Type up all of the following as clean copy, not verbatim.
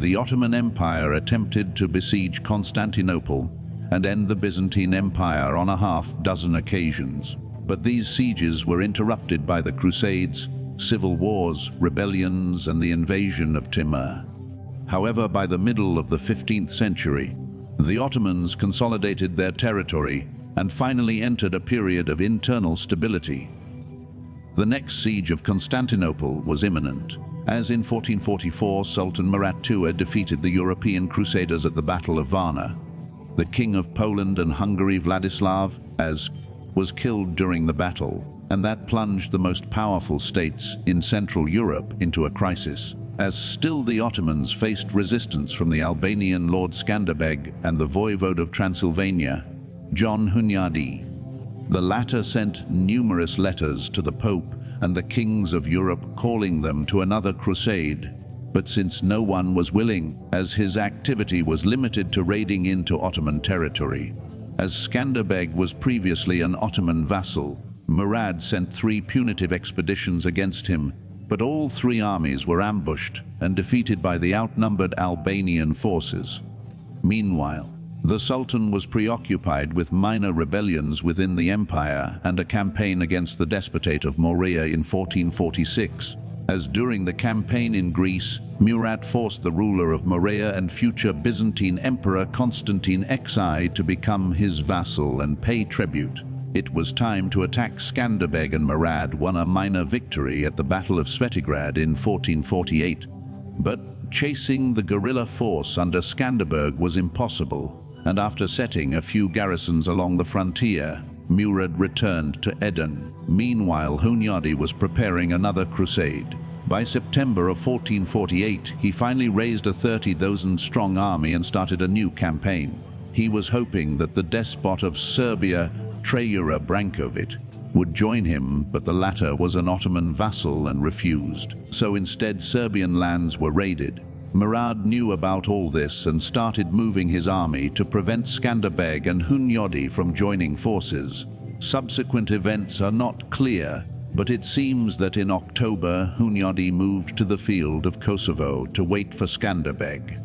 the Ottoman Empire attempted to besiege Constantinople and end the Byzantine Empire on a half-dozen occasions. But these sieges were interrupted by the Crusades, civil wars, rebellions, and the invasion of Timur. However, by the middle of the 15th century, the Ottomans consolidated their territory and finally entered a period of internal stability. The next siege of Constantinople was imminent, as in 1444 Sultan Mehmed II defeated the European Crusaders at the Battle of Varna. The King of Poland and Hungary, Vladislav, was killed during the battle, and that plunged the most powerful states in Central Europe into a crisis, as still the Ottomans faced resistance from the Albanian Lord Skanderbeg and the Voivode of Transylvania, John Hunyadi. The latter sent numerous letters to the Pope and the kings of Europe calling them to another crusade, but since no one was willing, as his activity was limited to raiding into Ottoman territory. As Skanderbeg was previously an Ottoman vassal, Murad sent 3 punitive expeditions against him, but all 3 armies were ambushed and defeated by the outnumbered Albanian forces. Meanwhile, the Sultan was preoccupied with minor rebellions within the empire and a campaign against the Despotate of Morea in 1446. As during the campaign in Greece, Murad forced the ruler of Morea and future Byzantine Emperor Constantine XI to become his vassal and pay tribute. It was time to attack Skanderbeg, and Murad won a minor victory at the Battle of Svetigrad in 1448. But chasing the guerrilla force under Skanderbeg was impossible, and after setting a few garrisons along the frontier, Murad returned to Eden. Meanwhile, Hunyadi was preparing another crusade. By September of 1448, he finally raised a 30,000-strong army and started a new campaign. He was hoping that the despot of Serbia, Trajura Brankovic, would join him, but the latter was an Ottoman vassal and refused. So instead, Serbian lands were raided. Murad knew about all this and started moving his army to prevent Skanderbeg and Hunyadi from joining forces. Subsequent events are not clear, but it seems that in October, Hunyadi moved to the field of Kosovo to wait for Skanderbeg.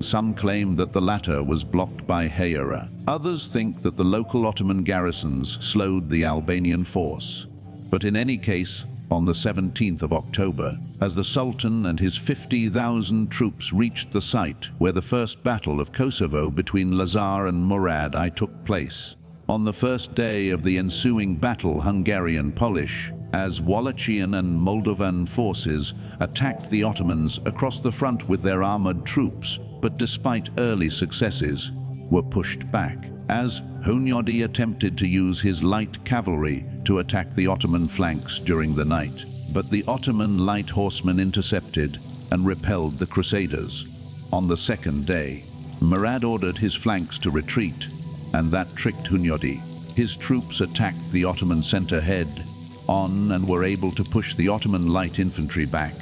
Some claim that the latter was blocked by Hayera. Others think that the local Ottoman garrisons slowed the Albanian force. But in any case, on the 17th of October, as the Sultan and his 50,000 troops reached the site where the first battle of Kosovo between Lazar and Murad I took place. On the first day of the ensuing battle, Hungarian-Polish, as Wallachian and Moldovan forces attacked the Ottomans across the front with their armored troops, but despite early successes, were pushed back, as Hunyadi attempted to use his light cavalry to attack the Ottoman flanks during the night. But the Ottoman light horsemen intercepted and repelled the Crusaders. On the second day, Murad ordered his flanks to retreat, and that tricked Hunyadi. His troops attacked the Ottoman center head-on and were able to push the Ottoman light infantry back.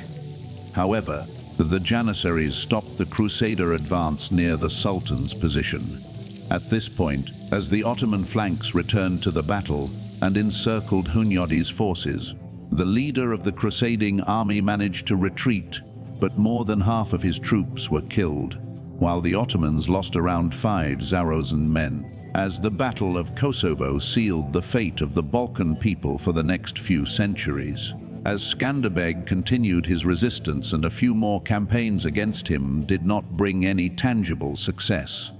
However, the Janissaries stopped the Crusader advance near the Sultan's position. At this point, as the Ottoman flanks returned to the battle and encircled Hunyadi's forces, the leader of the crusading army managed to retreat, but more than half of his troops were killed, while the Ottomans lost around 5,000 men, as the Battle of Kosovo sealed the fate of the Balkan people for the next few centuries. As Skanderbeg continued his resistance and a few more campaigns against him did not bring any tangible success.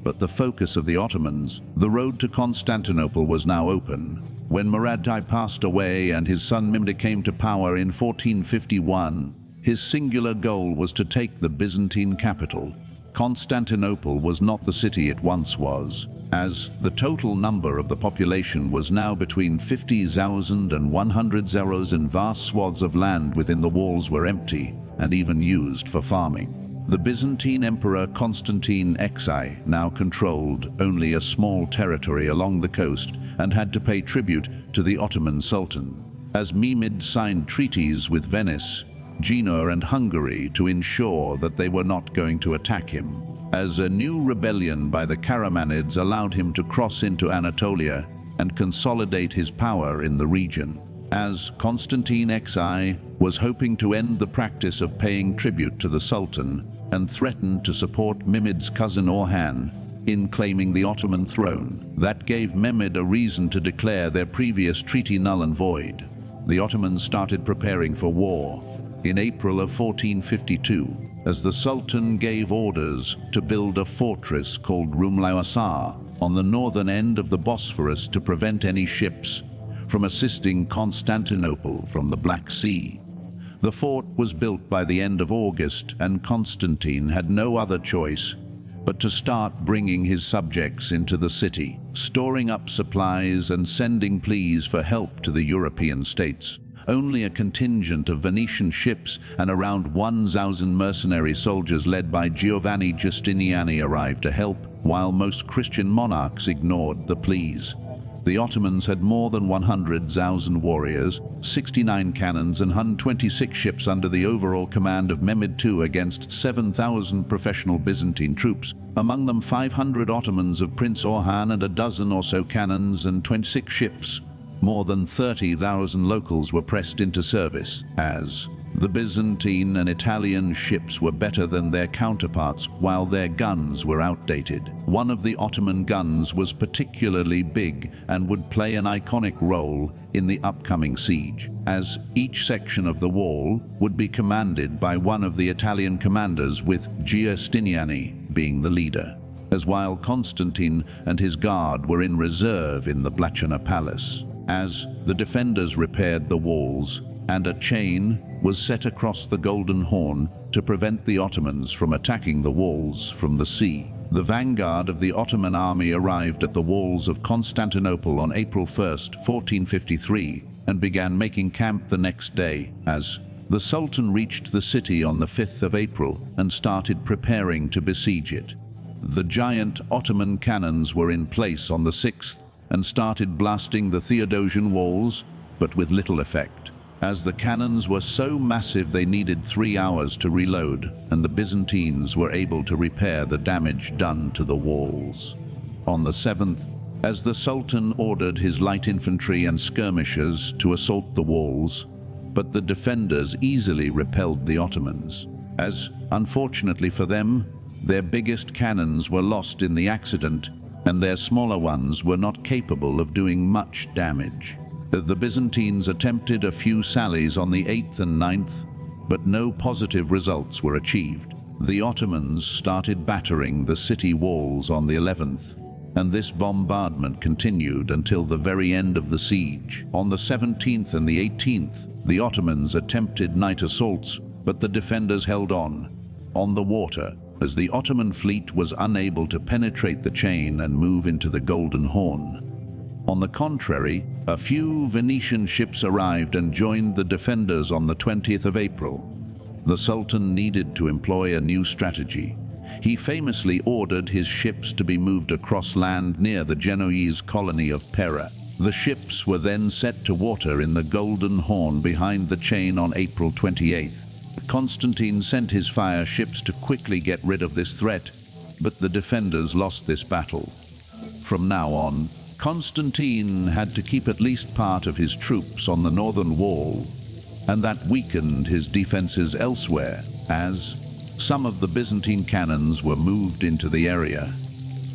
But the focus of the Ottomans, the road to Constantinople, was now open. When Murad I passed away and his son Mehmed came to power in 1451, his singular goal was to take the Byzantine capital. Constantinople was not the city it once was, as the total number of the population was now between 50,000 and 100,000, and vast swaths of land within the walls were empty and even used for farming. The Byzantine Emperor Constantine XI now controlled only a small territory along the coast and had to pay tribute to the Ottoman Sultan, as Mehmed signed treaties with Venice, Genoa and Hungary to ensure that they were not going to attack him, as a new rebellion by the Karamanids allowed him to cross into Anatolia and consolidate his power in the region. As Constantine XI was hoping to end the practice of paying tribute to the Sultan, and threatened to support Mehmed's cousin Orhan in claiming the Ottoman throne. That gave Mehmed a reason to declare their previous treaty null and void. The Ottomans started preparing for war in April of 1452, as the Sultan gave orders to build a fortress called Rumlawasar on the northern end of the Bosphorus to prevent any ships from assisting Constantinople from the Black Sea. The fort was built by the end of August, and Constantine had no other choice but to start bringing his subjects into the city, storing up supplies and sending pleas for help to the European states. Only a contingent of Venetian ships and around 1,000 mercenary soldiers led by Giovanni Giustiniani arrived to help, while most Christian monarchs ignored the pleas. The Ottomans had more than 100,000 warriors, 69 cannons and 126 ships under the overall command of Mehmed II against 7,000 professional Byzantine troops, among them 500 Ottomans of Prince Orhan and a dozen or so cannons and 26 ships. More than 30,000 locals were pressed into service, as the Byzantine and Italian ships were better than their counterparts, while their guns were outdated. One of the Ottoman guns was particularly big and would play an iconic role in the upcoming siege, as each section of the wall would be commanded by one of the Italian commanders, with Giustiniani being the leader, as while Constantine and his guard were in reserve in the Blachana Palace. As the defenders repaired the walls, and a chain was set across the Golden Horn to prevent the Ottomans from attacking the walls from the sea. The vanguard of the Ottoman army arrived at the walls of Constantinople on April 1st, 1453, and began making camp the next day, as the Sultan reached the city on the 5th of April and started preparing to besiege it. The giant Ottoman cannons were in place on the 6th and started blasting the Theodosian walls, but with little effect, as the cannons were so massive they needed 3 hours to reload, and the Byzantines were able to repair the damage done to the walls. On the 7th, as the Sultan ordered his light infantry and skirmishers to assault the walls, but the defenders easily repelled the Ottomans, as, unfortunately for them, their biggest cannons were lost in the accident, and their smaller ones were not capable of doing much damage. The Byzantines attempted a few sallies on the 8th and 9th, but no positive results were achieved. The Ottomans started battering the city walls on the 11th, and this bombardment continued until the very end of the siege. On the 17th and the 18th, the Ottomans attempted night assaults, but the defenders held on the water, as the Ottoman fleet was unable to penetrate the chain and move into the Golden Horn. On the contrary, a few Venetian ships arrived and joined the defenders on the 20th of April. The Sultan needed to employ a new strategy. He famously ordered his ships to be moved across land near the Genoese colony of Pera. The ships were then set to water in the Golden Horn behind the chain on April 28th. Constantine sent his fire ships to quickly get rid of this threat, but the defenders lost this battle. From now on, Constantine had to keep at least part of his troops on the northern wall, and that weakened his defenses elsewhere, as some of the Byzantine cannons were moved into the area,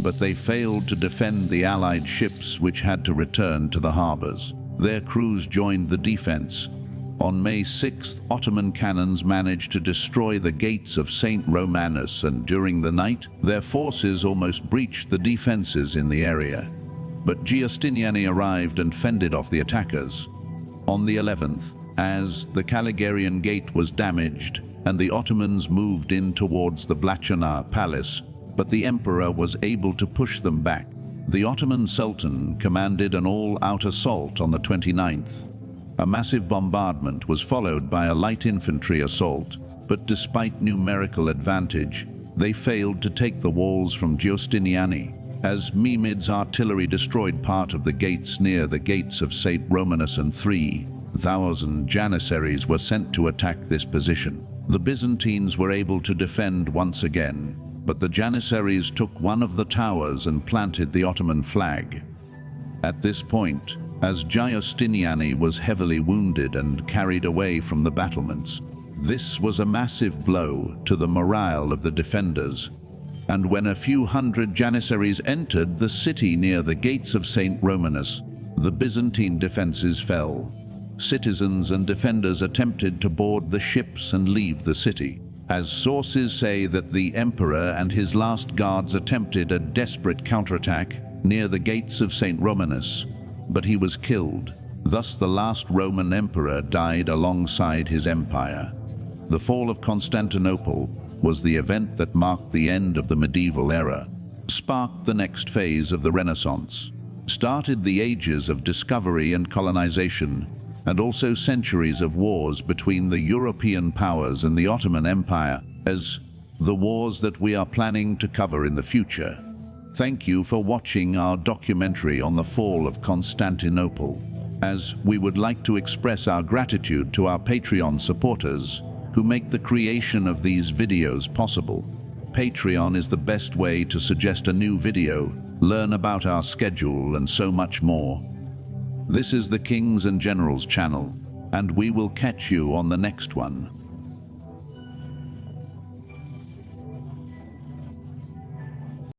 but they failed to defend the Allied ships, which had to return to the harbors. Their crews joined the defense. On May 6th, Ottoman cannons managed to destroy the gates of St. Romanus, and during the night, their forces almost breached the defenses in the area. But Giustiniani arrived and fended off the attackers. On the 11th, as the Caligarian gate was damaged and the Ottomans moved in towards the Blachana Palace, but the emperor was able to push them back. The Ottoman Sultan commanded an all-out assault on the 29th. A massive bombardment was followed by a light infantry assault, but despite numerical advantage, they failed to take the walls from Giustiniani, as Mehmed's artillery destroyed part of the gates near the gates of St. Romanus, and 3,000 Janissaries were sent to attack this position. The Byzantines were able to defend once again, but the Janissaries took one of the towers and planted the Ottoman flag. At this point, as Giustiniani was heavily wounded and carried away from the battlements, This was a massive blow to the morale of the defenders, and when a few hundred Janissaries entered the city near the gates of St. Romanus, the Byzantine defenses fell. Citizens and defenders attempted to board the ships and leave the city, as sources say that the emperor and his last guards attempted a desperate counterattack near the gates of St. Romanus, but he was killed. Thus the last Roman emperor died alongside his empire. The fall of Constantinople was the event that marked the end of the medieval era, sparked the next phase of the Renaissance, started the ages of discovery and colonization, and also centuries of wars between the European powers and the Ottoman Empire, as the wars that we are planning to cover in the future. Thank you for watching our documentary on the fall of Constantinople, as we would like to express our gratitude to our Patreon supporters who make the creation of these videos possible. Patreon is the best way to suggest a new video, learn about our schedule, and so much more. This is the Kings and Generals channel, and we will catch you on the next one.